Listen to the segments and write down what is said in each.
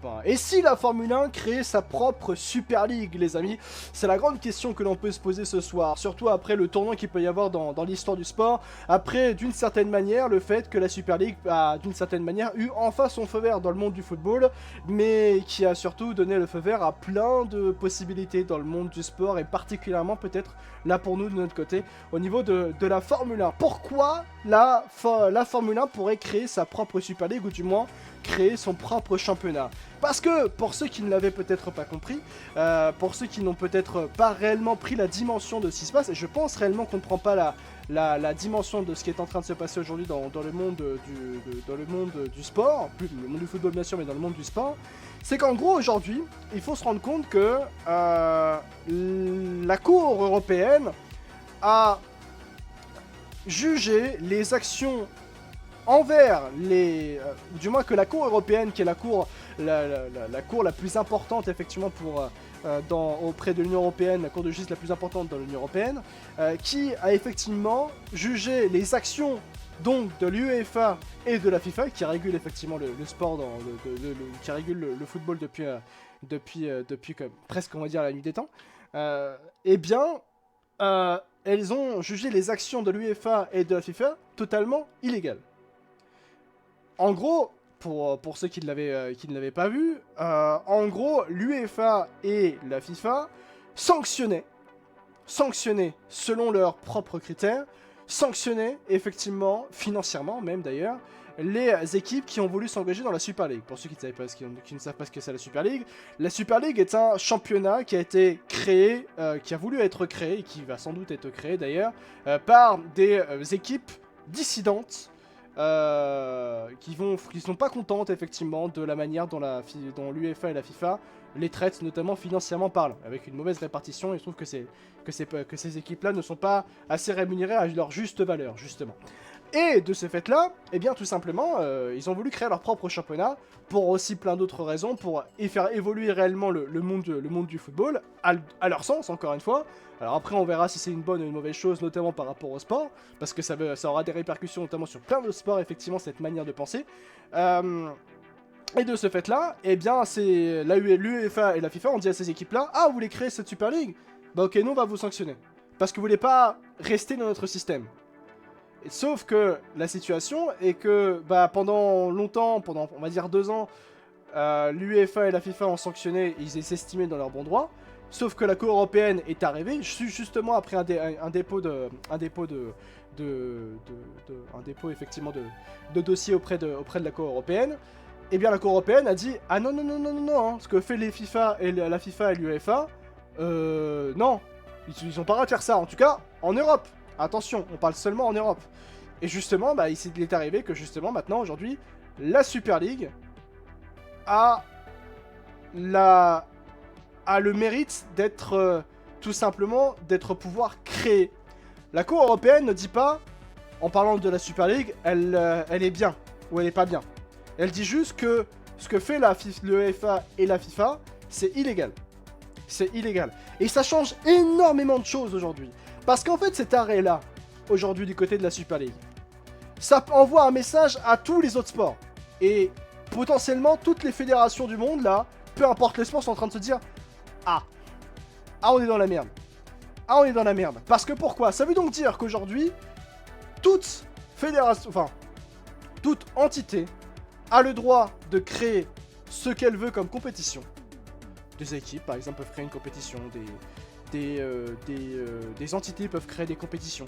1. Et si la Formule 1 créait sa propre Super League, les amis? C'est la grande question que l'on peut se poser ce soir, surtout après le tournant qu'il peut y avoir dans l'histoire du sport, après, d'une certaine manière, le fait que la Super League a, d'une certaine manière, eu enfin son feu vert dans le monde du football, mais qui a surtout donné le feu vert à plein de possibilités dans le monde du sport, et particulièrement peut-être là pour nous de notre côté, au niveau de la Formule 1. Pourquoi la Formule 1 pourrait créer sa propre Super League, ou du moins créer son propre championnat? Parce que, pour ceux qui ne l'avaient peut-être pas compris, pour ceux qui n'ont peut-être pas réellement pris la dimension de ce qui se passe, et je pense réellement qu'on ne prend pas la dimension de ce qui est en train de se passer aujourd'hui dans le monde du sport, plus le monde du football bien sûr, mais dans le monde du sport, c'est qu'en gros aujourd'hui, il faut se rendre compte que la Cour européenne a jugé les actions envers les... du moins que la Cour européenne, qui est la cour la plus importante effectivement pour... auprès de l'Union Européenne, la Cour de justice la plus importante dans l'Union Européenne, qui a effectivement jugé les actions donc de l'UEFA et de la FIFA, qui régule effectivement le sport, qui régule le football depuis presque on va dire la nuit des temps, eh bien, elles ont jugé les actions de l'UEFA et de la FIFA totalement illégales. En gros, pour ceux qui ne l'avaient pas vu, en gros, l'UEFA et la FIFA sanctionnaient selon leurs propres critères, sanctionnaient effectivement, financièrement même d'ailleurs, les équipes qui ont voulu s'engager dans la Super League. Pour ceux qui ne savent pas ce que c'est la Super League est un championnat qui a été créé, qui a voulu être créé, et qui va sans doute être créé d'ailleurs, par des équipes dissidentes, qui sont pas contentes effectivement de la manière dont l'UEFA et la FIFA les traitent, notamment financièrement parlant, avec une mauvaise répartition. Et je trouve que ces équipes-là ne sont pas assez rémunérées à leur juste valeur, justement. Et de ce fait-là, eh bien tout simplement, ils ont voulu créer leur propre championnat, pour aussi plein d'autres raisons, pour faire évoluer réellement le monde du football, à leur sens, encore une fois. Alors après, on verra si c'est une bonne ou une mauvaise chose, notamment par rapport au sport, parce que ça aura des répercussions, notamment sur plein de sports, effectivement, cette manière de penser. Et de ce fait-là, eh bien, c'est l'UEFA et la FIFA ont dit à ces équipes-là, « Ah, vous voulez créer cette Super League? Bah ok, nous, on va vous sanctionner. Parce que vous voulez pas rester dans notre système. » Sauf que la situation est que pendant longtemps, pendant on va dire 2 ans, l'UEFA et la FIFA ont sanctionné, ils s'estimaient dans leur bon droit. Sauf que la Cour européenne est arrivée, justement après un dépôt effectivement de dossier auprès de la Cour européenne. Et bien la Cour européenne a dit ah non, hein, ce que fait la FIFA et l'UEFA, non, ils ont pas le droit de faire ça, en tout cas en Europe. Attention, on parle seulement en Europe. Et justement, il est arrivé que justement, maintenant, aujourd'hui, la Super League a le mérite d'être, tout simplement, d'être pouvoir créer. La Cour européenne ne dit pas, en parlant de la Super League, elle est bien, ou elle est pas bien. Elle dit juste que ce que fait l'UEFA et la FIFA, c'est illégal. C'est illégal. Et ça change énormément de choses aujourd'hui. Parce qu'en fait, cet arrêt-là, aujourd'hui, du côté de la Super League, ça envoie un message à tous les autres sports. Et potentiellement, toutes les fédérations du monde, là, peu importe les sports, sont en train de se dire « Ah, on est dans la merde. Ah, on est dans la merde. » Parce que pourquoi? Ça veut donc dire qu'aujourd'hui, toute fédération, enfin, toute entité a le droit de créer ce qu'elle veut comme compétition. Des équipes, par exemple, peuvent créer une compétition, des entités peuvent créer des compétitions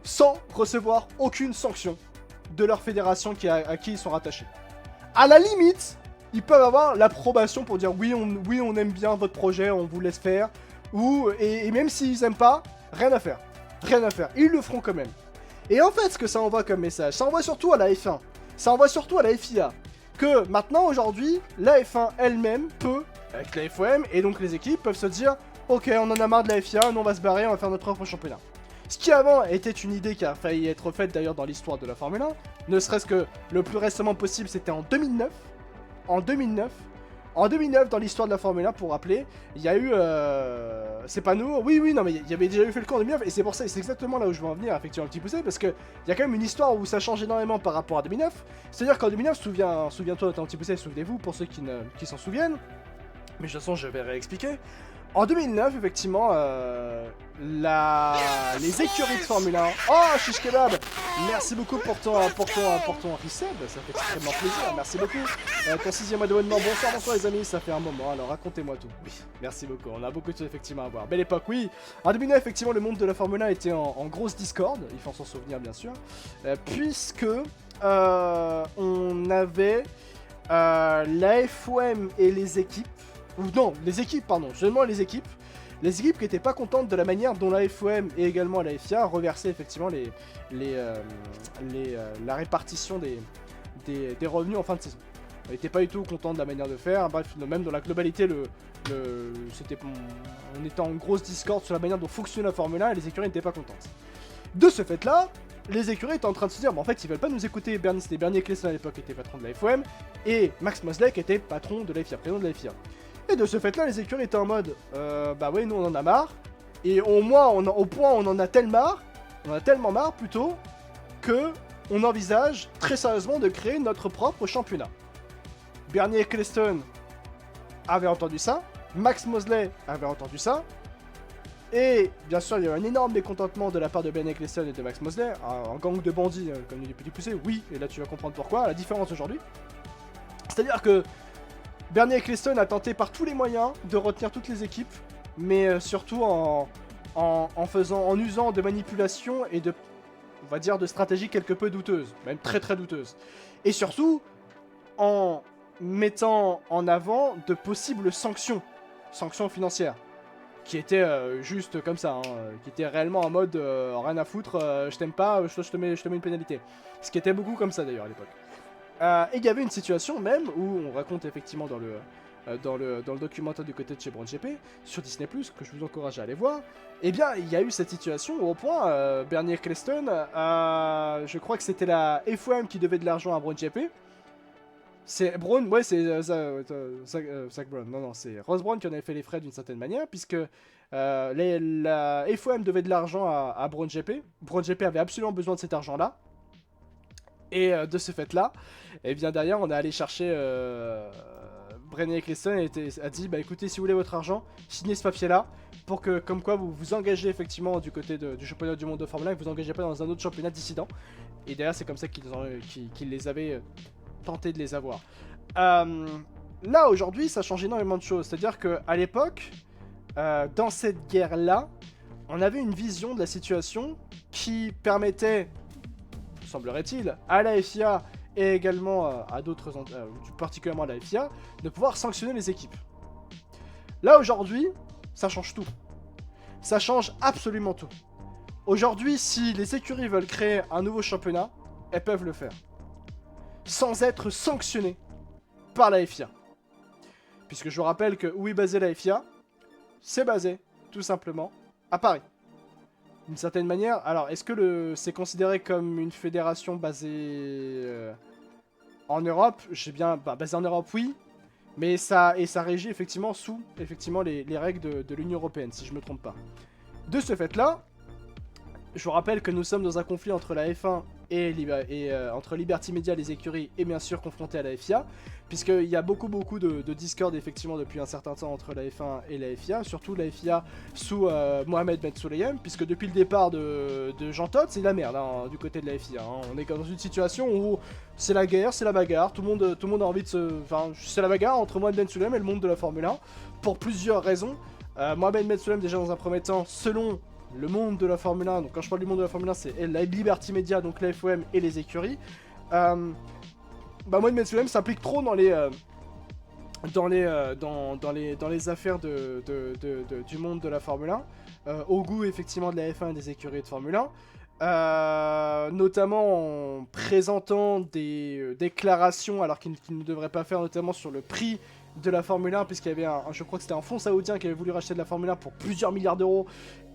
sans recevoir aucune sanction de leur fédération à qui ils sont rattachés. À la limite, ils peuvent avoir l'approbation pour dire oui, on aime bien votre projet, on vous laisse faire, et même s'ils aiment pas, rien à faire. Rien à faire. Ils le feront quand même. Et en fait, ce que ça envoie comme message, ça envoie surtout à la F1, ça envoie surtout à la FIA, que maintenant, aujourd'hui, la F1 elle-même peut, avec la FOM, et donc les équipes peuvent se dire ok, on en a marre de la FIA, nous on va se barrer, on va faire notre propre championnat. Ce qui avant était une idée qui a failli être faite d'ailleurs dans l'histoire de la Formule 1, ne serait-ce que le plus récemment possible, c'était en 2009. En 2009, En 2009, dans l'histoire de la Formule 1, pour rappeler, il y a eu... c'est pas nouveau. Oui, non, mais il y avait déjà eu fait le coup en 2009, et c'est pour ça, et c'est exactement là où je veux en venir, effectivement, un petit poussé, parce qu'il y a quand même une histoire où ça change énormément par rapport à 2009. C'est-à-dire qu'en 2009, souviens-toi, un petit poussé, souvenez-vous, pour ceux qui s'en souviennent, mais de toute façon, je vais réexpliquer. En 2009, effectivement, les écuries de Formule 1... Oh, Shish Kebab, merci beaucoup pour ton resub, ça fait extrêmement plaisir, merci beaucoup. Ton 6e abonnement, bonsoir les amis, ça fait un moment, alors racontez-moi tout. Oui, merci beaucoup, on a beaucoup de choses effectivement à voir. Belle époque, oui. En 2009, effectivement, le monde de la Formule 1 était en grosse discorde, il faut s'en souvenir bien sûr, puisque on avait la FOM et les équipes, ou non, les équipes, pardon, seulement les équipes qui n'étaient pas contentes de la manière dont la FOM et également la FIA reversaient effectivement la répartition des revenus en fin de saison. Elles n'étaient pas du tout contentes de la manière de faire, bref, même dans la globalité, on était en grosse discorde sur la manière dont fonctionnait la Formule 1 et les écuries n'étaient pas contentes. De ce fait-là, les écuries étaient en train de se dire, en fait, ils veulent pas nous écouter. C'était Bernie Ecclestone à l'époque qui était patron de la FOM, et Max Mosley qui était patron de la FIA, président de la FIA. Et de ce fait-là, les écuries étaient en mode, bah ouais, nous on en a marre, et au point on en a tellement marre plutôt, que on envisage très sérieusement de créer notre propre championnat. Bernie Ecclestone avait entendu ça, Max Mosley avait entendu ça, et bien sûr il y a eu un énorme mécontentement de la part de Bernie Ecclestone et de Max Mosley, un gang de bandits comme les petits poussés, oui, et là tu vas comprendre pourquoi, la différence aujourd'hui. C'est-à-dire que Bernie Ecclestone a tenté par tous les moyens de retenir toutes les équipes, mais surtout en usant de manipulations et de, on va dire, de stratégies quelque peu douteuses, même très très douteuses. Et surtout, en mettant en avant de possibles sanctions financières, qui étaient juste comme ça, qui étaient réellement en mode rien à foutre, je t'aime pas, je te mets une pénalité. Ce qui était beaucoup comme ça d'ailleurs à l'époque. Et il y avait une situation même où on raconte effectivement dans le documentaire du côté de chez BrownGP, sur Disney+, que je vous encourage à aller voir, eh bien, il y a eu cette situation où, au point, Bernie Ecclestone, je crois que c'était la FOM qui devait de l'argent à BrownGP. C'est Brown, ouais, c'est Zach Brown, non, c'est Ross Brown qui en avait fait les frais d'une certaine manière, puisque la FOM devait de l'argent à BrownGP. BrownGP avait absolument besoin de cet argent-là. Et de ce fait-là, eh bien derrière, on est allé chercher Bernie Ecclestone et a dit, bah écoutez, si vous voulez votre argent, signez ce papier-là, pour que, comme quoi, vous vous engagez effectivement du côté du championnat du monde de Formule 1 et que vous engagez pas dans un autre championnat dissident. Et derrière, c'est comme ça qu'ils les avaient tenté de les avoir. Là, aujourd'hui, ça change énormément de choses. C'est-à-dire qu'à l'époque, dans cette guerre-là, on avait une vision de la situation qui permettait, semblerait-il, à la FIA et également à d'autres, particulièrement à la FIA, de pouvoir sanctionner les équipes. Là, aujourd'hui, ça change tout. Ça change absolument tout. Aujourd'hui, si les écuries veulent créer un nouveau championnat, elles peuvent le faire. Sans être sanctionnées par la FIA. Puisque je vous rappelle que où est basée la FIA, c'est basé, tout simplement, à Paris. D'une certaine manière, alors est-ce que c'est considéré comme une fédération basée en Europe? J'ai bien, basée en Europe, oui, mais ça régit effectivement sous les règles de l'Union Européenne, si je me trompe pas. De ce fait-là, je vous rappelle que nous sommes dans un conflit entre la F1 et entre Liberty Media, les écuries, et bien sûr confronté à la FIA, puisqu'il y a beaucoup de discord effectivement depuis un certain temps entre la F1 et la FIA, surtout la FIA sous Mohamed Ben Sulayem, puisque depuis le départ de Jean Todt, c'est la merde du côté de la FIA. On est dans une situation où c'est la guerre, c'est la bagarre, tout le monde a envie de se... Enfin, c'est la bagarre entre Mohamed Ben Sulayem et le monde de la Formule 1, pour plusieurs raisons. Mohamed Ben Sulayem, déjà dans un premier temps, selon le monde de la Formule 1, donc quand je parle du monde de la Formule 1, c'est la Liberty Media, donc la FOM et les écuries. Mohamed Ben Sulayem s'implique trop dans les affaires du monde de la Formule 1, au goût effectivement de la F1 et des écuries de Formule 1, notamment en présentant des déclarations alors qu'il ne devrait pas faire, notamment sur le prix de la Formule 1, puisqu'il y avait je crois que c'était un fonds saoudien qui avait voulu racheter de la Formule 1 pour plusieurs milliards d'euros.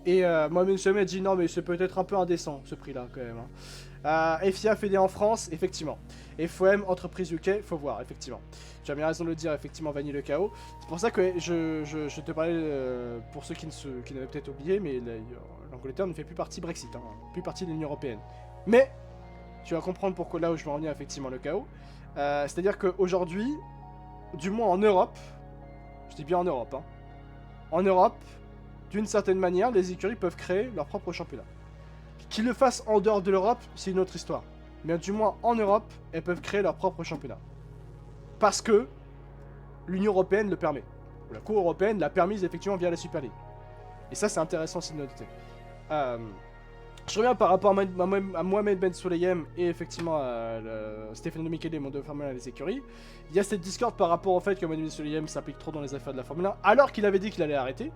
Et Mohamed Soumi a dit non, mais c'est peut-être un peu indécent ce prix-là quand même. FIA fédé en France, effectivement. FOM, entreprise UK, faut voir, effectivement. Tu as bien raison de le dire, effectivement, Vanille le chaos. C'est pour ça que je te parlais, pour ceux qui n'avaient peut-être oublié, mais l'Angleterre ne fait plus partie Brexit, hein, plus partie de l'Union Européenne. Mais, tu vas comprendre pourquoi là où je veux en venir, effectivement, le chaos. C'est-à-dire qu'aujourd'hui, du moins en Europe, je dis bien en Europe, hein, en Europe, d'une certaine manière, les écuries peuvent créer leur propre championnat. Qu'ils le fassent en dehors de l'Europe, c'est une autre histoire. Mais du moins en Europe, elles peuvent créer leur propre championnat. Parce que l'Union Européenne le permet. La Cour européenne l'a permise effectivement via la Super League. Et ça, c'est intéressant aussi de noter. Je reviens par rapport à Mohamed Ben Sulayem et effectivement à Stefano Michele, monde de Formule 1 et les écuries. Il y a cette discorde par rapport au fait que Mohamed Ben Sulayem s'implique trop dans les affaires de la Formule 1, alors qu'il avait dit qu'il allait arrêter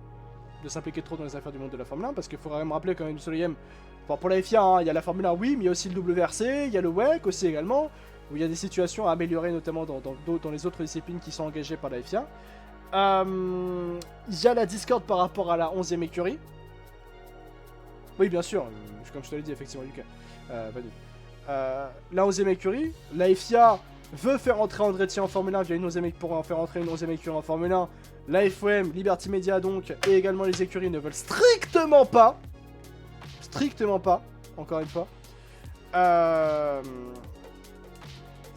de s'impliquer trop dans les affaires du monde de la Formule 1, parce qu'il faudrait me rappeler quand même Sulayem. Enfin, pour la FIA, hein, il y a la Formule 1, oui, mais il y a aussi le WRC, il y a le WEC aussi également, où il y a des situations à améliorer, notamment dans les autres disciplines qui sont engagées par la FIA. Il y a la discorde par rapport à la 11e écurie. Oui, bien sûr, comme je te l'ai dit, effectivement, Lucas. La 11e écurie, la FIA veut faire entrer Andretti en Formule 1 via une 11e pour en faire entrer une 11e écurie en Formule 1. La FOM, Liberty Media donc, et également les écuries ne veulent strictement pas, encore une fois.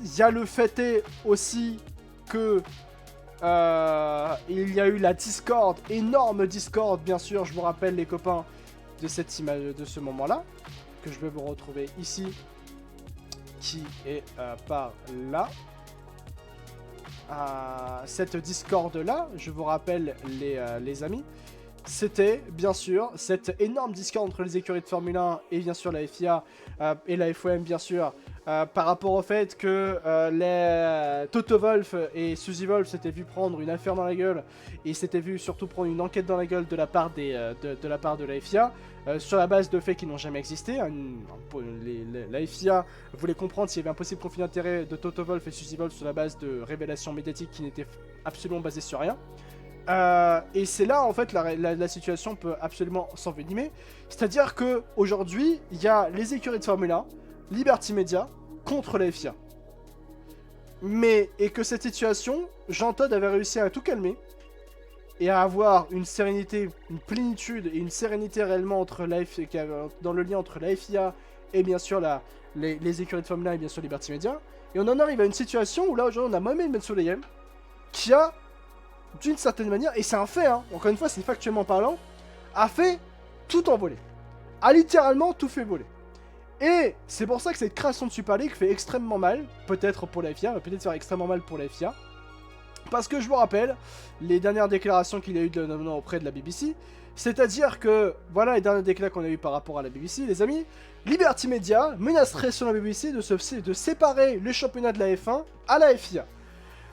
Il y a le fait est aussi que il y a eu la Discord, énorme Discord, bien sûr, je vous rappelle les copains de cette image, de ce moment-là, que je vais vous retrouver ici, qui est par là. Cette Discord-là, je vous rappelle les amis, c'était bien sûr cette énorme discorde entre les écuries de Formule 1 et bien sûr la FIA et la FOM bien sûr, par rapport au fait que Toto Wolff et Suzy Wolff s'étaient vu prendre une affaire dans la gueule et s'étaient vu surtout prendre une enquête dans la gueule de la part de la FIA sur la base de faits qui n'ont jamais existé. La FIA voulait comprendre s'il y avait un possible conflit d'intérêt de Toto Wolff et Suzy Wolff sur la base de révélations médiatiques qui n'étaient absolument basées sur rien. Et c'est là en fait la situation peut absolument s'envenimer. C'est-à-dire que aujourd'hui il y a les écuries de Formule 1, Liberty Media contre la FIA. Et que cette situation, Jean Todt avait réussi à tout calmer et à avoir une sérénité, une plénitude et une sérénité réellement entre dans le lien entre la FIA et bien sûr les écuries de Formule 1 et bien sûr Liberty Media. Et on en arrive à une situation où là aujourd'hui on a Mohamed Ben Sulayem qui a d'une certaine manière, et c'est un fait, hein, encore une fois c'est factuellement parlant, a fait tout envoler. A littéralement tout fait voler. Et c'est pour ça que cette création de Super League fait extrêmement mal, peut-être pour la FIA, va peut-être faire extrêmement mal pour la FIA. Parce que je vous rappelle, les dernières déclarations qu'il y a eu auprès de la BBC, c'est-à-dire que, voilà les dernières déclarations qu'on a eues par rapport à la BBC, les amis, Liberty Media menacerait sur la BBC de séparer le championnat de la F1 à la FIA.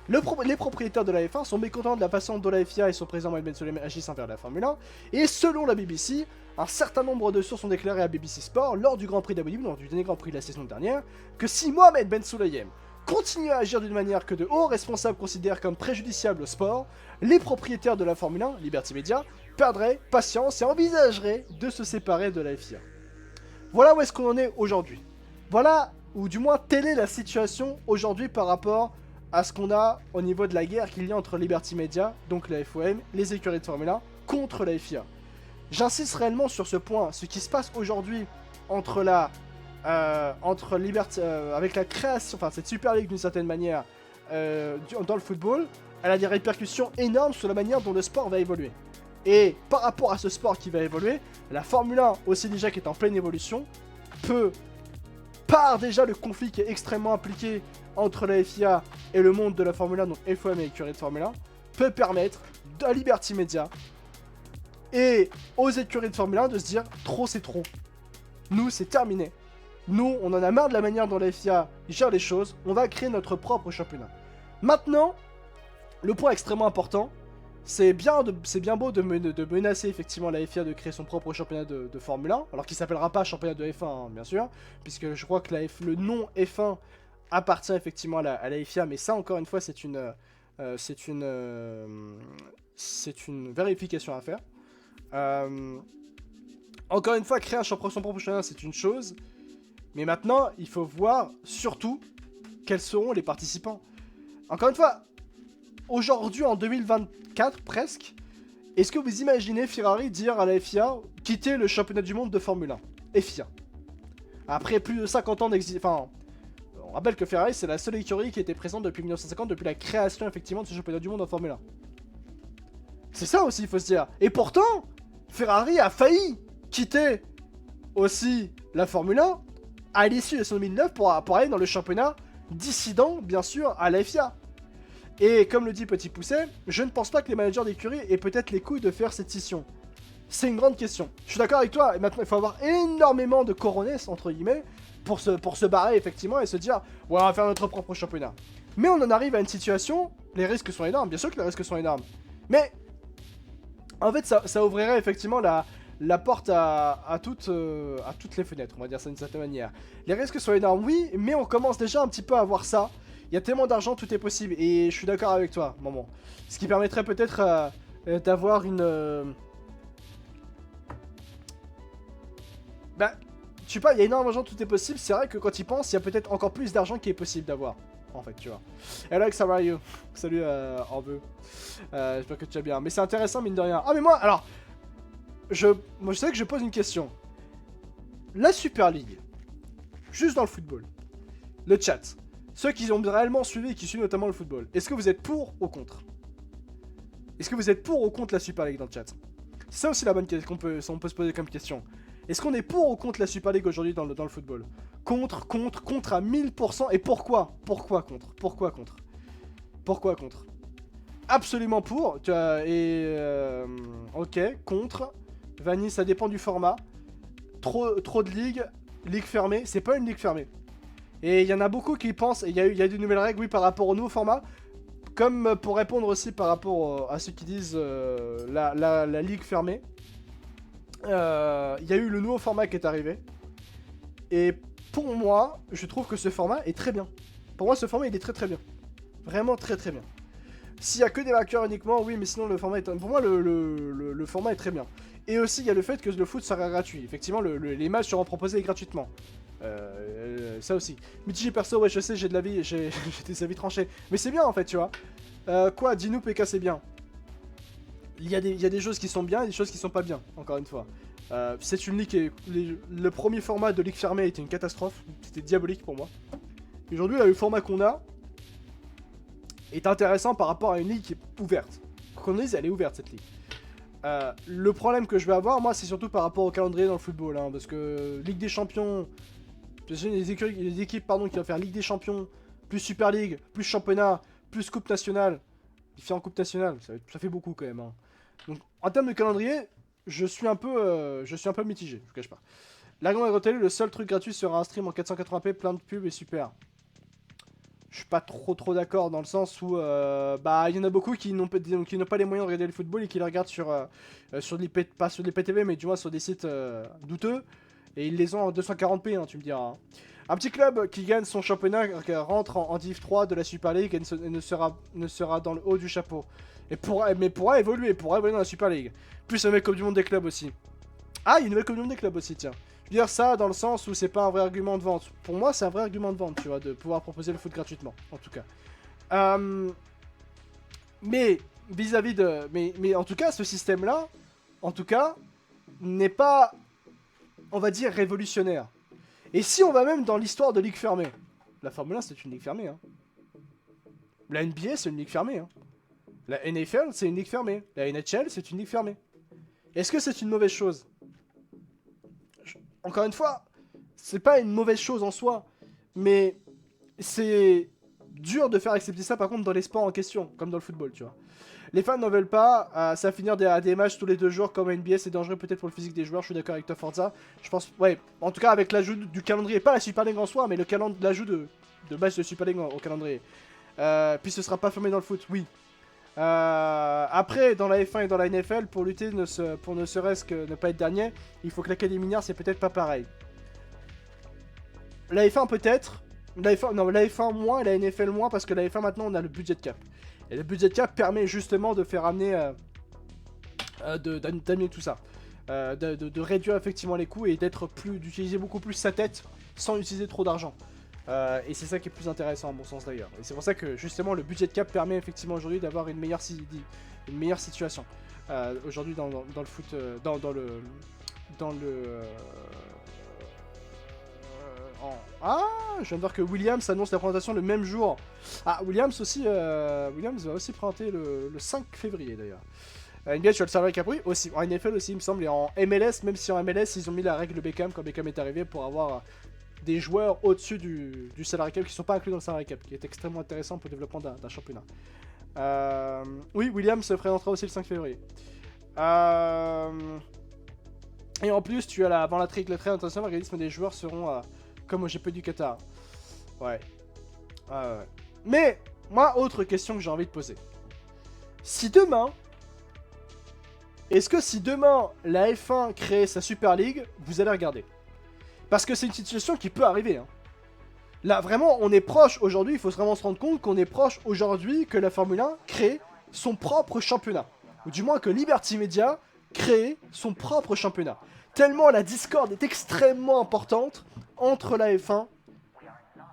Les propriétaires de la F1 sont mécontents de la façon dont la FIA et son président Mohamed Ben Sulayem agissent envers la Formule 1, et selon la BBC, un certain nombre de sources ont déclaré à BBC Sport, lors du Grand Prix d'Abu Dhabi, lors du dernier Grand Prix de la saison dernière, que si Mohamed Ben Sulayem continue à agir d'une manière que de hauts responsables considèrent comme préjudiciable au sport, les propriétaires de la Formule 1, Liberty Media, perdraient patience et envisageraient de se séparer de la FIA. Voilà où est-ce qu'on en est aujourd'hui. Voilà, ou du moins telle est la situation aujourd'hui par rapport à ce qu'on a au niveau de la guerre qu'il y a entre Liberty Media, donc la FOM, les écuries de Formule 1, contre la FIA. J'insiste réellement sur ce point, ce qui se passe aujourd'hui entre Liberty, avec la création, enfin cette Super League d'une certaine manière, dans le football, elle a des répercussions énormes sur la manière dont le sport va évoluer. Et par rapport à ce sport qui va évoluer, la Formule 1, aussi déjà qui est en pleine évolution, par déjà le conflit qui est extrêmement impliqué entre la FIA et le monde de la Formule 1, donc FOM et écurie de Formule 1, peut permettre à Liberty Media et aux écuries de Formule 1 de se dire trop c'est trop. Nous c'est terminé. Nous on en a marre de la manière dont la FIA gère les choses, on va créer notre propre championnat. Maintenant, le point extrêmement important, c'est bien beau de menacer effectivement la FIA de créer son propre championnat de Formule 1, alors qu'il s'appellera pas championnat de F1 hein, bien sûr, puisque je crois que le nom F1 appartient effectivement à la FIA, mais ça encore une fois c'est une c'est une vérification à faire. Encore une fois, créer son propre championnat, c'est une chose. Mais maintenant, il faut voir surtout quels seront les participants. Encore une fois, aujourd'hui, en 2024 presque, est-ce que vous imaginez Ferrari dire à la FIA quitter le championnat du monde de Formule 1 FIA. Après plus de 50 ans d'existence. Enfin, on rappelle que Ferrari, c'est la seule écurie qui était présente depuis 1950, depuis la création effectivement de ce championnat du monde en Formule 1. C'est ça aussi, il faut se dire. Et pourtant, Ferrari a failli quitter aussi la Formule 1 à l'issue de son 2009 pour aller dans le championnat dissident, bien sûr, à la FIA. Et comme le dit Petit Pousset, je ne pense pas que les managers d'écurie aient peut-être les couilles de faire cette scission. C'est une grande question. Je suis d'accord avec toi, et maintenant il faut avoir énormément de coronets, entre guillemets, pour se barrer effectivement et se dire ouais, on va faire notre propre championnat. Mais on en arrive à une situation, les risques sont énormes, bien sûr que les risques sont énormes. Mais en fait ça ouvrirait effectivement la porte à toutes les fenêtres, on va dire ça d'une certaine manière. Les risques sont énormes, oui, mais on commence déjà un petit peu à voir ça. Il y a tellement d'argent, tout est possible, et je suis d'accord avec toi, maman. Ce qui permettrait peut-être d'avoir une... Bah, je sais pas, il y a énormément d'argent, tout est possible. C'est vrai que quand il pense, il y a peut-être encore plus d'argent qui est possible d'avoir. En fait, tu vois. Alex, how are you? Salut, Orveux. J'espère que tu vas bien. Mais c'est intéressant, mine de rien. Ah, mais moi, alors... Moi, je sais que je pose une question. La Super League, juste dans le football, le chat, ceux qui ont réellement suivi et qui suivent notamment le football, est-ce que vous êtes pour ou contre? Est-ce que vous êtes pour ou contre la Super League dans le chat? C'est ça aussi la bonne question qu'on peut se poser comme question. Est-ce qu'on est pour ou contre la Super League aujourd'hui dans le football? Contre à 1000%. Et pourquoi? Pourquoi contre? Pourquoi contre? Pourquoi contre? Absolument pour. Ok, contre. Vanille, ça dépend du format. Trop de ligues. Ligue fermée. C'est pas une ligue fermée. Et il y en a beaucoup qui pensent, il y a des nouvelles règles, oui, par rapport au nouveau format. Comme pour répondre aussi par rapport à ceux qui disent la ligue fermée. Il y a eu le nouveau format qui est arrivé. Et pour moi, je trouve que ce format est très bien. Pour moi, ce format, il est très très bien. Vraiment très très bien. S'il y a que des vainqueurs uniquement, oui, mais sinon le format est... Pour moi, le format est très bien. Et aussi, il y a le fait que le foot sera gratuit. Effectivement, les matchs seront proposés gratuitement. Ça aussi. Mitigé perso, ouais, je sais, j'ai des avis tranchés. Mais c'est bien en fait, tu vois. Quoi, dis-nous, PK, c'est bien. Il y a des choses qui sont bien et des choses qui sont pas bien, encore une fois. C'est une ligue le premier format de ligue fermée était une catastrophe. C'était diabolique pour moi. Aujourd'hui, le format qu'on a est intéressant par rapport à une ligue qui est ouverte. Qu'on dise, elle est ouverte cette ligue. Le problème que je vais avoir, moi, c'est surtout par rapport au calendrier dans le football. Hein, parce que Ligue des Champions, les équipes qui vont faire Ligue des Champions, plus Super League, plus championnat, plus Coupe nationale, différentes Coupes nationales, ça fait beaucoup quand même. Hein. Donc, en termes de calendrier, je suis un peu mitigé, je vous cache pas. La grande télé, le seul truc gratuit sera un stream en 480p, plein de pubs et super. Je suis pas trop d'accord dans le sens où il y en a beaucoup qui n'ont pas les moyens de regarder le football et qui le regardent sur pas sur des PTV mais du moins sur des sites douteux et ils les ont en 240p, hein, tu me diras. Hein. Un petit club qui gagne son championnat rentre en Div 3 de la Super League et ne sera dans le haut du chapeau. Mais pourra évoluer dans la Super League. Plus une nouvelle Coupe du Monde des clubs aussi. Ah, il y a une nouvelle Coupe du Monde des clubs aussi, tiens. Je veux dire ça dans le sens où c'est pas un vrai argument de vente. Pour moi, c'est un vrai argument de vente, tu vois, de pouvoir proposer le foot gratuitement, en tout cas. Mais vis-à-vis de... Mais en tout cas, ce système-là, en tout cas, n'est pas, on va dire, révolutionnaire. Et si on va même dans l'histoire de ligue fermée, la Formule 1, c'est une ligue fermée, hein. La NBA, c'est une ligue fermée, hein. La NFL, c'est une ligue fermée. La NHL, c'est une ligue fermée. Est-ce que c'est une mauvaise chose? Encore une fois, c'est pas une mauvaise chose en soi, mais c'est dur de faire accepter ça par contre dans les sports en question, comme dans le football, tu vois. Les fans n'en veulent pas, ça va finir à des matchs tous les 2 jours comme NBA, c'est dangereux peut-être pour le physique des joueurs, je suis d'accord avec toi Forza. Je pense, ouais, en tout cas avec l'ajout du calendrier, pas la Super League en soi, mais l'ajout de matchs de Super League au calendrier. Puis ce sera pas fermé dans le foot, oui. Après, dans la F1 et dans la NFL, pour lutter, pour ne serait-ce que ne pas être dernier, il faut que l'Académie minière, c'est peut-être pas pareil. La F1 peut-être, la F1 moins et la NFL moins, parce que la F1 maintenant on a le budget cap. Et le budget cap permet justement de faire amener, d'amener tout ça. De réduire effectivement les coûts et d'utiliser beaucoup plus sa tête sans utiliser trop d'argent. Et c'est ça qui est plus intéressant à mon sens d'ailleurs. Et c'est pour ça que justement le budget cap permet effectivement aujourd'hui d'avoir une meilleure situation. Aujourd'hui dans le foot, Ah, je viens de voir que Williams annonce la présentation le même jour. Ah, Williams va aussi présenter le 5 février d'ailleurs. NBA, tu vois le salary cap, oui, aussi. En NFL aussi, il me semble, et en MLS, même si en MLS, ils ont mis la règle Beckham quand Beckham est arrivé pour avoir des joueurs au-dessus du salary cap qui ne sont pas inclus dans le salary cap, qui est extrêmement intéressant pour le développement d'un championnat. Oui, Williams se présentera aussi le 5 février. Et en plus, tu as avant la trade internationale, l'organisme des joueurs seront comme au GP du Qatar. Ouais. Mais, moi, autre question que j'ai envie de poser. Est-ce que si demain la F1 crée sa Super League, vous allez regarder? Parce que c'est une situation qui peut arriver. Hein. Là, vraiment, on est proche aujourd'hui, il faut vraiment se rendre compte qu'on est proche aujourd'hui que la Formule 1 crée son propre championnat. Ou du moins que Liberty Media crée son propre championnat. Tellement la discorde est extrêmement importante entre la F1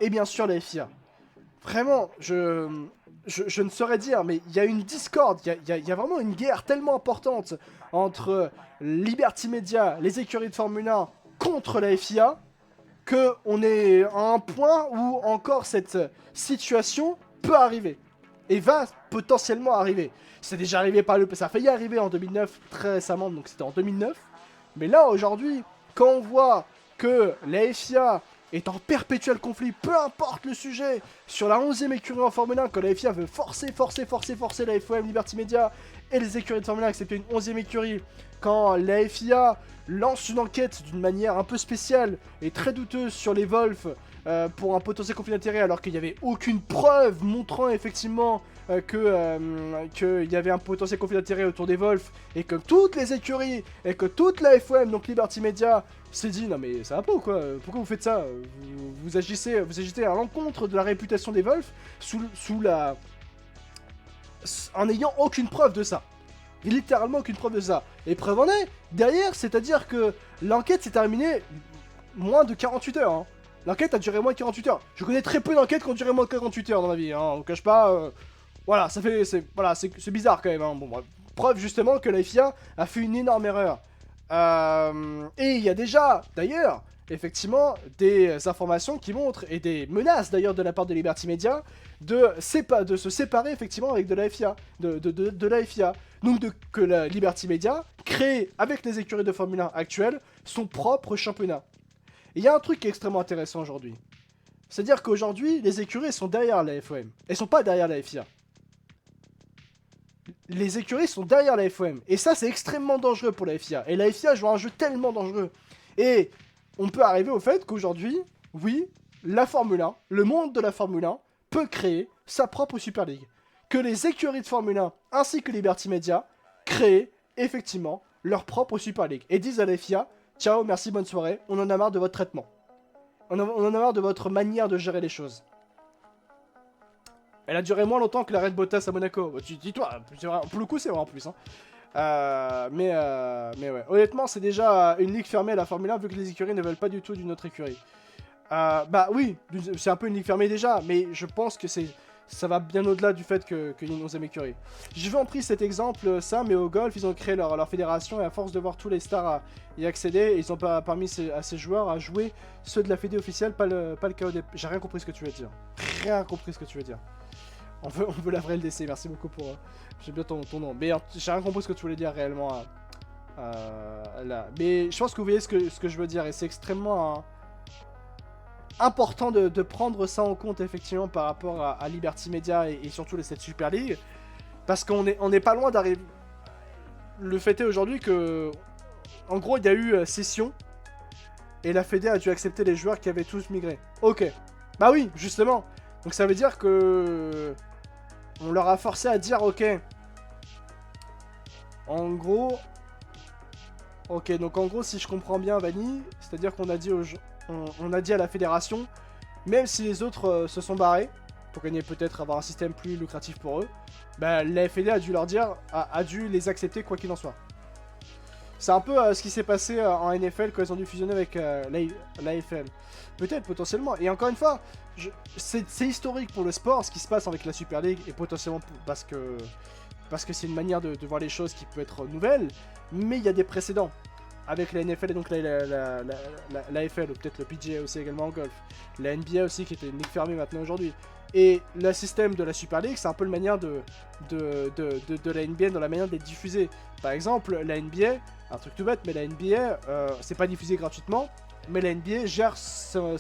et bien sûr la FIA. Vraiment, je ne saurais dire, mais il y a une discorde, il y a vraiment une guerre tellement importante entre Liberty Media, les écuries de Formule 1 contre la FIA, qu'on est à un point où encore cette situation peut arriver. Et va potentiellement arriver. C'est déjà arrivé ça a failli arriver en 2009, très récemment, donc c'était en 2009. Mais là, aujourd'hui, quand on voit que la FIA est en perpétuel conflit, peu importe le sujet, sur la 11e écurie en Formule 1, quand la FIA veut forcer la FOM, Liberty Media et les écuries de Formule 1 à accepter une 11e écurie, quand la FIA lance une enquête d'une manière un peu spéciale et très douteuse sur les Wolf pour un potentiel conflit d'intérêt, alors qu'il n'y avait aucune preuve montrant effectivement qu'il y avait un potentiel conflit d'intérêt autour des Wolf, et que toutes les écuries, et que toute la FOM, donc Liberty Media, s'est dit, non mais ça va pas ou quoi? Pourquoi vous faites ça? Vous agissez à l'encontre de la réputation des Wolf, en n'ayant aucune preuve de ça. Littéralement aucune preuve de ça. Et preuve en est, derrière, c'est-à-dire que l'enquête s'est terminée moins de 48 heures. Hein. L'enquête a duré moins de 48 heures. Je connais très peu d'enquêtes qui ont duré moins de 48 heures dans ma vie. Hein. On ne cache pas. Voilà, c'est bizarre quand même. Hein. Bon, bref. Preuve justement que la FIA a fait une énorme erreur. Et il y a déjà, d'ailleurs, effectivement, des informations qui montrent, et des menaces d'ailleurs de la part de Liberty Media, de se séparer effectivement avec de la FIA, de la FIA. Donc que la Liberty Media crée, avec les écuries de Formule 1 actuelles, son propre championnat. Et il y a un truc qui est extrêmement intéressant aujourd'hui. C'est-à-dire qu'aujourd'hui, les écuries sont derrière la FOM. Elles sont pas derrière la FIA. Les écuries sont derrière la FOM. Et ça, c'est extrêmement dangereux pour la FIA. Et la FIA joue un jeu tellement dangereux. Et on peut arriver au fait qu'aujourd'hui, oui, la Formule 1, le monde de la Formule 1, peut créer sa propre Super League. Que les écuries de Formule 1, ainsi que Liberty Media, créent effectivement leur propre Super League. Et disent à la FIA, ciao, merci, bonne soirée, on en a marre de votre traitement. On en a marre de votre manière de gérer les choses. Elle a duré moins longtemps que la Red Bottas à Monaco. Dis-toi, pour le coup, c'est vrai en plus. Hein. Mais ouais. Honnêtement, c'est déjà une ligue fermée à la Formule 1 vu que les écuries ne veulent pas du tout d'une autre écurie. Bah oui, c'est un peu une ligue fermée déjà, mais je pense que ça va bien au-delà du fait qu'il y ait une 11e écurie. Je vais en pris cet exemple, ça, mais au golf, ils ont créé leur fédération et à force de voir tous les stars y accéder, ils ont permis à ces joueurs à jouer ceux de la fédé officielle, pas le KOD. J'ai rien compris ce que tu veux dire. Rien compris ce que tu veux dire. On veut la vraie LDC, merci beaucoup pour... J'aime bien ton nom. Mais j'ai rien compris ce que tu voulais dire réellement là. Mais je pense que vous voyez ce que je veux dire, et c'est extrêmement important de prendre ça en compte effectivement par rapport à Liberty Media et surtout cette Super League. Parce qu'on n'est pas loin d'arriver... Le fait est aujourd'hui que... En gros, il y a eu session, et la Fédé a dû accepter les joueurs qui avaient tous migré. Ok. Bah oui, justement. Donc ça veut dire que... On leur a forcé à dire, ok. En gros... Ok, donc en gros, si je comprends bien, Vanny, c'est-à-dire qu'on a dit on a dit à la fédération, même si les autres se sont barrés, pour gagner peut-être avoir un système plus lucratif pour eux, bah, la FED a dû leur dire, a dû les accepter quoi qu'il en soit. C'est un peu ce qui s'est passé en NFL quand ils ont dû fusionner avec l'AFL. Peut-être, potentiellement. Et encore une fois, c'est historique pour le sport, ce qui se passe avec la Super League, et potentiellement parce que c'est une manière de voir les choses qui peut être nouvelle, mais il y a des précédents. Avec la NFL et donc l'AFL, ou peut-être le PGA aussi également en golf. La NBA aussi, qui était une ligue fermée maintenant aujourd'hui. Et le système de la Super League, c'est un peu la manière de la NBA dans la manière d'être diffusée. Par exemple, la NBA, un truc tout bête, mais la NBA, c'est pas diffusé gratuitement, mais la NBA gère son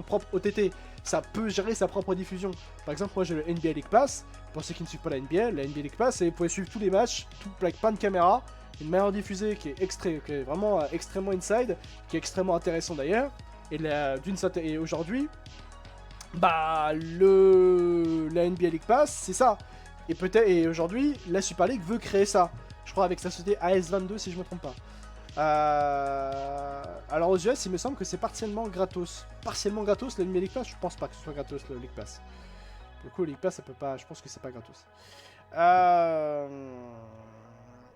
propre OTT. Ça peut gérer sa propre diffusion. Par exemple, moi j'ai le NBA League Pass. Pour ceux qui ne suivent pas la NBA League Pass, et vous pouvez suivre tous les matchs, tout avec plein de caméras, une manière diffusée qui est vraiment extrêmement inside, qui est extrêmement intéressant d'ailleurs. Et aujourd'hui, bah la NBA League Pass, c'est ça. Et aujourd'hui, la Super League veut créer ça. Je crois avec sa société AS22 si je me trompe pas. Alors aux US, il me semble que c'est partiellement gratos. Partiellement gratos, la NBA League Pass, je pense pas que ce soit gratos le League Pass. Du coup, le League Pass, ça peut pas. Je pense que c'est pas gratos.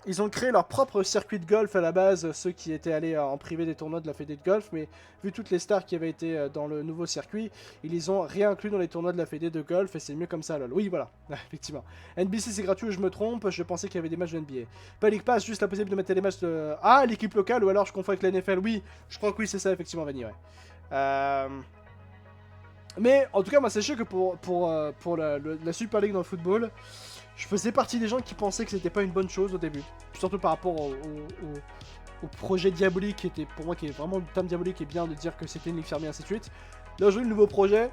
Ils ont créé leur propre circuit de golf à la base, ceux qui étaient allés en privé des tournois de la Fédé de golf, mais vu toutes les stars qui avaient été dans le nouveau circuit, ils les ont réinclus dans les tournois de la Fédé de golf, et c'est mieux comme ça, lol. Oui, voilà, effectivement. NBC c'est gratuit, je me trompe, je pensais qu'il y avait des matchs de NBA. Pas League Pass, juste la possibilité de mettre les matchs de... Ah, l'équipe locale, ou alors je confonds avec la NFL, oui, je crois que oui, c'est ça, effectivement, Vanny, ouais. Mais, en tout cas, moi, sachez que pour la Super League dans le football... Je faisais partie des gens qui pensaient que c'était pas une bonne chose au début. Surtout par rapport au projet diabolique qui était, pour moi, qui est vraiment le terme diabolique et bien de dire que c'était une ligue fermée, ainsi de suite. Là, aujourd'hui, le nouveau projet,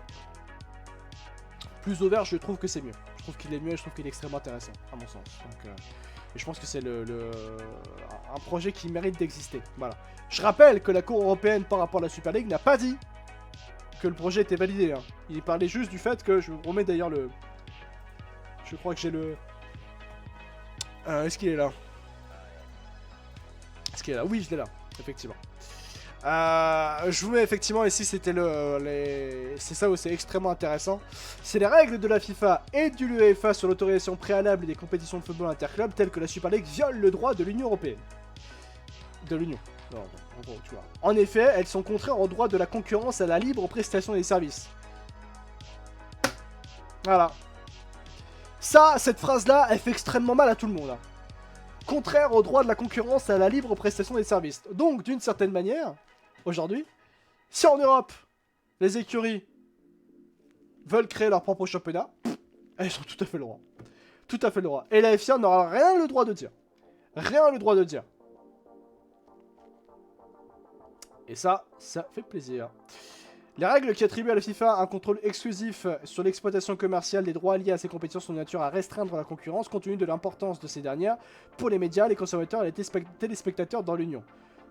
plus ouvert, je trouve que c'est mieux. Je trouve qu'il est mieux et je trouve qu'il est extrêmement intéressant, à mon sens. Donc, et je pense que c'est un projet qui mérite d'exister. Voilà. Je rappelle que la Cour européenne, par rapport à la Super League, n'a pas dit que le projet était validé. Hein. Il parlait juste du fait que, je vous remets d'ailleurs le... Je crois que j'ai le... est-ce qu'il est là? Est-ce qu'il est là? Oui, je l'ai là, effectivement. Je vous mets effectivement ici, c'était c'est ça où c'est extrêmement intéressant. C'est les règles de la FIFA et de l'UEFA sur l'autorisation préalable des compétitions de football interclub telles que la Super League violent le droit de l'Union Européenne. De l'Union. Non, en gros, tu vois. En effet, elles sont contraires au droit de la concurrence et à la libre prestation des services. Voilà. Ça, cette phrase-là, elle fait extrêmement mal à tout le monde. Hein. Contraire au droit de la concurrence et à la libre prestation des services. Donc, d'une certaine manière, aujourd'hui, si en Europe, les écuries veulent créer leur propre championnat, elles ont tout à fait le droit. Tout à fait le droit. Et la FIA n'aura rien le droit de dire. Rien le droit de dire. Et ça fait plaisir. Les règles qui attribuent à la FIFA un contrôle exclusif sur l'exploitation commerciale des droits liés à ces compétitions sont de nature à restreindre la concurrence compte tenu de l'importance de ces dernières pour les médias, les consommateurs et les téléspectateurs dans l'Union.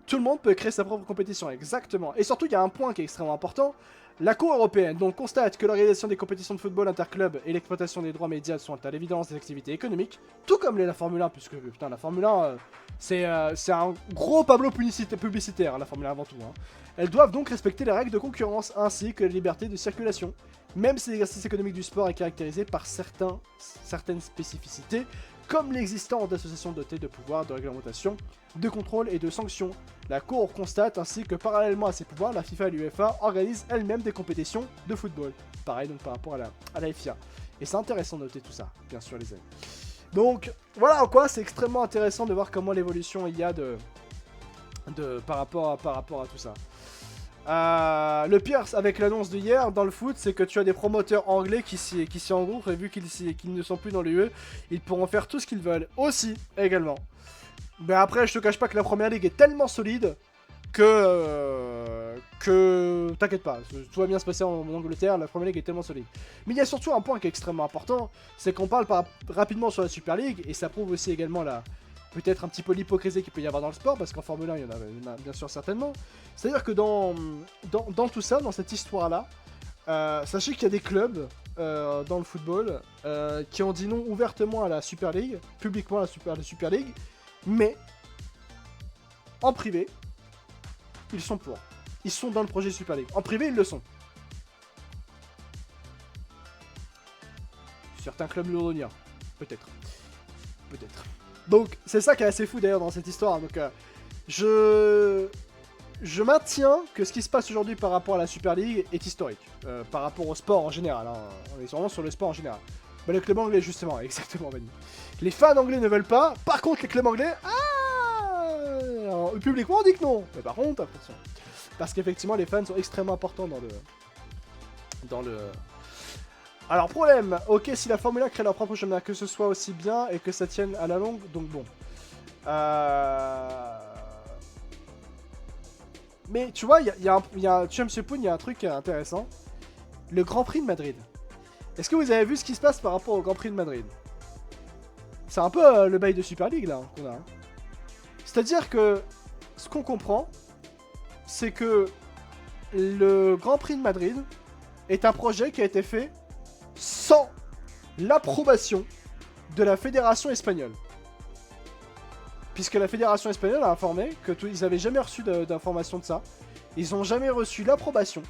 Tout le monde peut créer sa propre compétition, exactement. Et surtout, il y a un point qui est extrêmement important. La Cour européenne donc constate que l'organisation des compétitions de football interclub et l'exploitation des droits médias sont à l'évidence des activités économiques, tout comme la Formule 1, puisque putain, la Formule 1, c'est un gros tableau publicitaire, la Formule 1 avant tout. Hein. Elles doivent donc respecter les règles de concurrence ainsi que la liberté de circulation, même si l'exercice économique du sport est caractérisé par certaines spécificités, comme l'existence d'associations dotées de pouvoirs de réglementation, de contrôle et de sanctions. La Cour constate ainsi que parallèlement à ces pouvoirs, la FIFA et l'UEFA organisent elles-mêmes des compétitions de football. Pareil donc par rapport à la FIA. Et c'est intéressant de noter tout ça, bien sûr les amis. Donc voilà quoi, c'est extrêmement intéressant de voir comment l'évolution il y a par rapport à tout ça. Le pire avec l'annonce d'hier dans le foot, c'est que tu as des promoteurs anglais qui s'y engouffrent et vu qu'ils ne sont plus dans l'UE, ils pourront faire tout ce qu'ils veulent aussi, également. Mais après, je te cache pas que la première ligue est tellement solide que t'inquiète pas, tout va bien se passer en Angleterre, la première ligue est tellement solide. Mais il y a surtout un point qui est extrêmement important, c'est qu'on parle rapidement sur la Super League et ça prouve aussi également peut-être un petit peu l'hypocrisie qu'il peut y avoir dans le sport, parce qu'en Formule 1, il y en a bien sûr certainement. C'est-à-dire que dans tout ça, dans cette histoire-là, sachez qu'il y a des clubs dans le football qui ont dit non ouvertement à la Super League, publiquement à la Super League, mais en privé, ils sont pour. Ils sont dans le projet Super League. En privé, ils le sont. certains clubs londoniens. Peut-être. Peut-être. Donc, c'est ça qui est assez fou d'ailleurs dans cette histoire. Donc, je maintiens que ce qui se passe aujourd'hui par rapport à la Super League est historique. Par rapport au sport en général. Hein. On est vraiment sur le sport en général. Bah, le club anglais, justement, exactement, Manu. Les fans anglais ne veulent pas. Par contre, les clubs anglais, alors, publiquement, on dit que non. Mais par contre, attention. Parce qu'effectivement, les fans sont extrêmement importants dans le... Alors, problème. Ok, si la Formule 1 crée leur propre championnat, que ce soit aussi bien et que ça tienne à la longue, donc bon. Mais tu vois, tu vois, Monsieur Poon, il y a un truc intéressant. Le Grand Prix de Madrid. Est-ce que vous avez vu ce qui se passe par rapport au Grand Prix de Madrid? C'est un peu le bail de Super League, là, qu'on a. Hein. C'est-à-dire que, ce qu'on comprend, c'est que le Grand Prix de Madrid est un projet qui a été fait sans l'approbation de la Fédération espagnole. Puisque la Fédération espagnole a informé qu'ils n'avaient jamais reçu d'informations de ça. Ils n'ont jamais reçu l'approbation.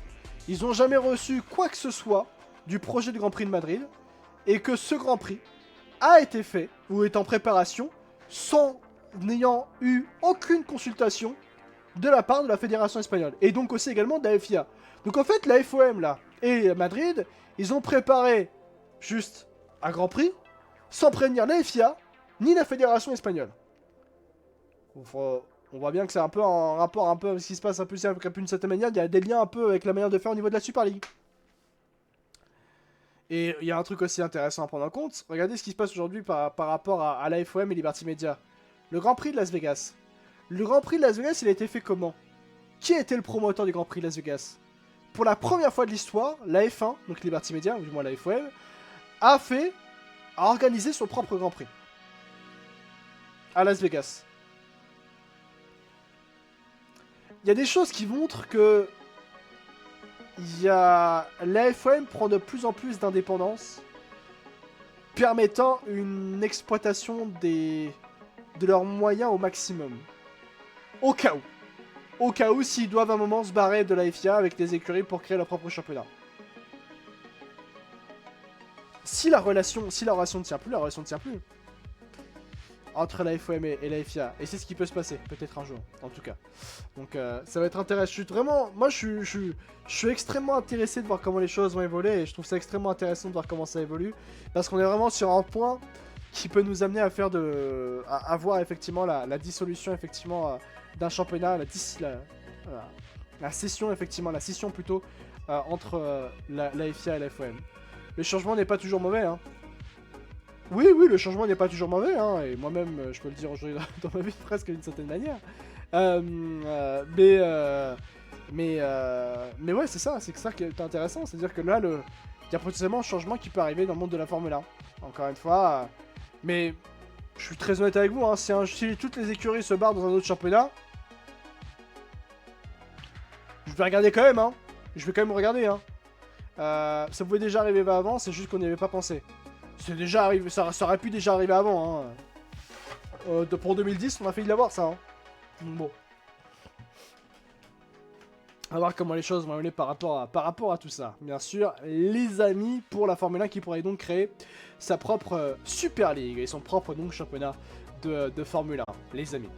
Ils n'ont jamais reçu quoi que ce soit du projet du Grand Prix de Madrid. Et que ce Grand Prix a été fait, ou est en préparation, sans n'ayant eu aucune consultation de la part de la Fédération espagnole. Et donc aussi également de la FIA. Donc en fait, la FOM là, et Madrid, ils ont préparé juste un Grand Prix, sans prévenir la FIA, ni la Fédération espagnole. On voit bien que c'est un peu en rapport un peu avec ce qui se passe un peu d'une certaine manière. Il y a des liens un peu avec la manière de faire au niveau de la Super League. Et il y a un truc aussi intéressant à prendre en compte. Regardez ce qui se passe aujourd'hui par rapport à la FOM et Liberty Media. Le Grand Prix de Las Vegas. Le Grand Prix de Las Vegas, il a été fait comment? Qui était le promoteur du Grand Prix de Las Vegas? Pour la première fois de l'histoire, la F1, donc Liberty Media, ou du moins la FOM, a organisé son propre Grand Prix. À Las Vegas. Il y a des choses qui montrent que l'AFOM prend de plus en plus d'indépendance, permettant une exploitation de leurs moyens au maximum. Au cas où. Au cas où s'ils doivent à un moment se barrer de la FIA avec des écuries pour créer leur propre championnat. Si la relation ne tient plus, la relation ne tient plus. Entre la FOM et la FIA. Et c'est ce qui peut se passer, peut-être un jour, en tout cas. Donc ça va être intéressant. Je suis vraiment... Moi, je suis extrêmement intéressé de voir comment les choses vont évoluer. Et je trouve ça extrêmement intéressant de voir comment ça évolue. Parce qu'on est vraiment sur un point qui peut nous amener à faire à voir effectivement la dissolution, effectivement, d'un championnat. La scission, effectivement. La scission, plutôt, entre la FIA et la FOM. Le changement n'est pas toujours mauvais, hein. Oui, le changement n'est pas toujours mauvais, hein, et moi-même, je peux le dire aujourd'hui dans ma vie presque d'une certaine manière. Mais ouais, c'est ça qui est intéressant, c'est-à-dire que là, il y a potentiellement un changement qui peut arriver dans le monde de la Formule 1. Encore une fois, mais je suis très honnête avec vous, hein, si toutes les écuries se barrent dans un autre championnat, je vais regarder quand même, hein. Je vais quand même regarder, hein. Ça pouvait déjà arriver avant, c'est juste qu'on n'y avait pas pensé. C'est déjà arrivé, ça aurait pu déjà arriver avant. Hein. Pour 2010, on a failli l'avoir ça. Hein. Bon. On va voir comment les choses vont aller par rapport à tout ça. Bien sûr, les amis, pour la Formule 1 qui pourrait donc créer sa propre Super League et son propre donc championnat de Formule 1. Les amis.